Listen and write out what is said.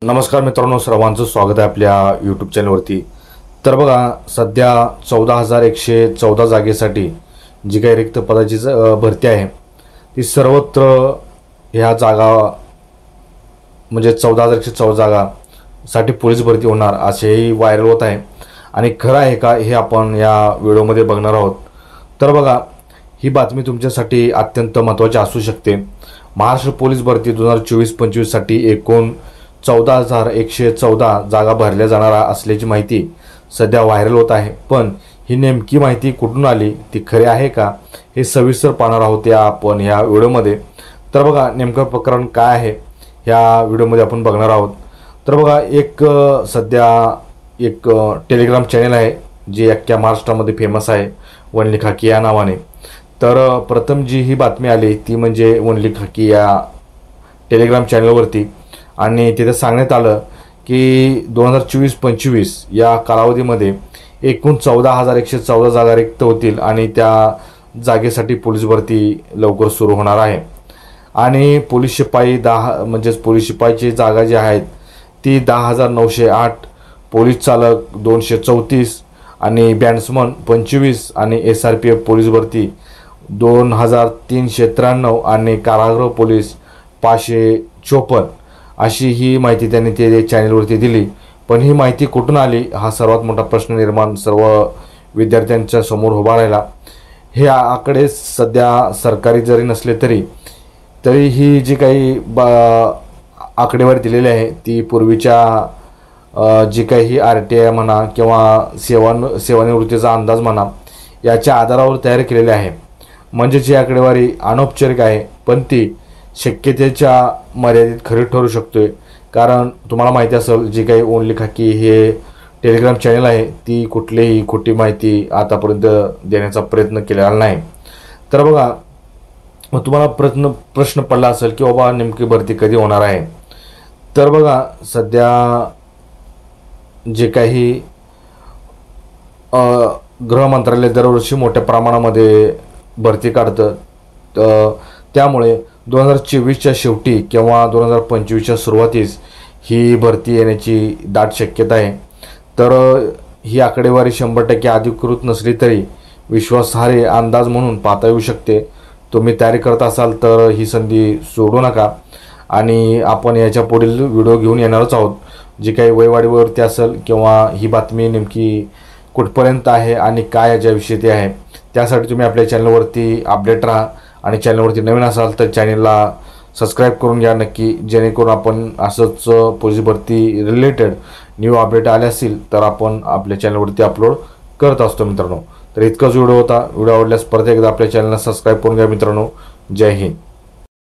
नमस्कार मित्रांनो, सर्वांचं स्वागत आहे आपल्या यूट्यूब चॅनलवरती। तर बघा, सध्या 14,114 जागेसाठी जी काही रिक्त पदाची भरती आहे ती सर्वत्र ह्या जागा म्हणजे 14,114 जागासाठी पोलीस भरती होणार असेही व्हायरल होत आहे। आणि खरं आहे का हे आपण या व्हिडिओमध्ये बघणार आहोत। तर बघा, ही बातमी तुमच्यासाठी अत्यंत महत्त्वाची असू शकते। महाराष्ट्र पोलीस भरती 2024-25 साठी एकूण 14,114 जागा भरल्या जाणार असल्याची माहिती सध्या व्हायरल होत आहे। पण ही नेमकी माहिती कुठून आली, ती खरी आहे का, हे सविस्तर पाहणार आहोत आपण ह्या व्हिडिओमध्ये। तर बघा, नेमकं प्रकरण काय आहे ह्या व्हिडिओमध्ये आपण बघणार आहोत। तर बघा, सध्या एक टेलिग्राम चॅनल आहे जे अख्ख्या महाराष्ट्रामध्ये फेमस आहे, वनली खाकी या नावाने। तर प्रथम जी ही बातमी आली ती म्हणजे वनली खाकी या टेलिग्राम चॅनलवरती, आणि तिथे सांगण्यात आलं की 2024-25 या कालावधीमध्ये एकूण 14,114 जागा रिक्त होतील आणि त्या जागेसाठी पोलीस भरती लवकर सुरू होणार आहे। आणि पोलीस शिपाई 10 म्हणजेच पोलीस शिपाईची जागा जी आहेत ती 10,908, पोलीस चालक 234 आणि बॅट्समन 25 आणि SRPF पोलीस भरती 2,393 आणि कारागृह पोलीस 554 अशी ही माहिती त्यांनी ते चॅनलवरती दिली। पण ही माहिती कुठून आली हा सर्वात मोठा प्रश्न निर्माण सर्व विद्यार्थ्यांच्या समोर उभा राहिला। हे आकडे सध्या सरकारी जरी नसले तरी ही जी काही आकडेवारी दिलेली आहे ती पूर्वीच्या जी काही RTI म्हणा किंवा सेवानिवृत्तीचा अंदाज म्हणा याच्या आधारावर तयार केलेली आहे। म्हणजे जी आकडेवारी अनौपचारिक आहे पण ती शक्यतेच्या मर्यादित खरी ठरू शकते। कारण तुम्हाला माहिती असेल, जी काही ओनली खाकी हे टेलिग्राम चॅनल आहे ती कुठलीही खोटी माहिती आतापर्यंत देण्याचा प्रयत्न केलेला नाही। तर बघा, तुम्हाला प्रश्न पडला असेल की बाबा नेमकी भरती कधी होणार आहे। तर बघा, सध्या जे काही गृह मंत्रालय दरवर्षी मोठ्या प्रमाणामध्ये भरती काढतं, त्यामुळे 2024च्या शेवटी किंवा 2025च्या सुरुवातीस ही भरती येण्याची दाट शक्यता आहे। तर ही आकडेवारी 100% अधिकृत नसली तरी विश्वासार्ह अंदाज म्हणून पाहता येऊ शकते। तुम्ही तयारी करत असाल तर ही संधी सोडू नका। आणि आपण याच्या पुढील व्हिडिओ घेऊन येणारच आहोत, जी काही वयवाढीवरती असेल किंवा ही बातमी नेमकी कुठपर्यंत आहे आणि काय याच्याविषयी ते आहे, त्यासाठी तुम्ही आपल्या चॅनलवरती अपडेट राहा। आणि चॅनलवरती नवीन असाल तर चॅनलला सबस्क्राईब करून घ्या नक्की, जेणेकरून आपण असंच पोलीस भरती रिलेटेड न्यू अपडेट आले असतील तर आपण आपल्या चॅनलवरती अपलोड करत असतो मित्रांनो। तर इतकाच व्हिडिओ होता। व्हिडिओ आवडल्यास परत एकदा आपल्या चॅनलला सबस्क्राईब करून घ्या मित्रांनो। जय हिंद।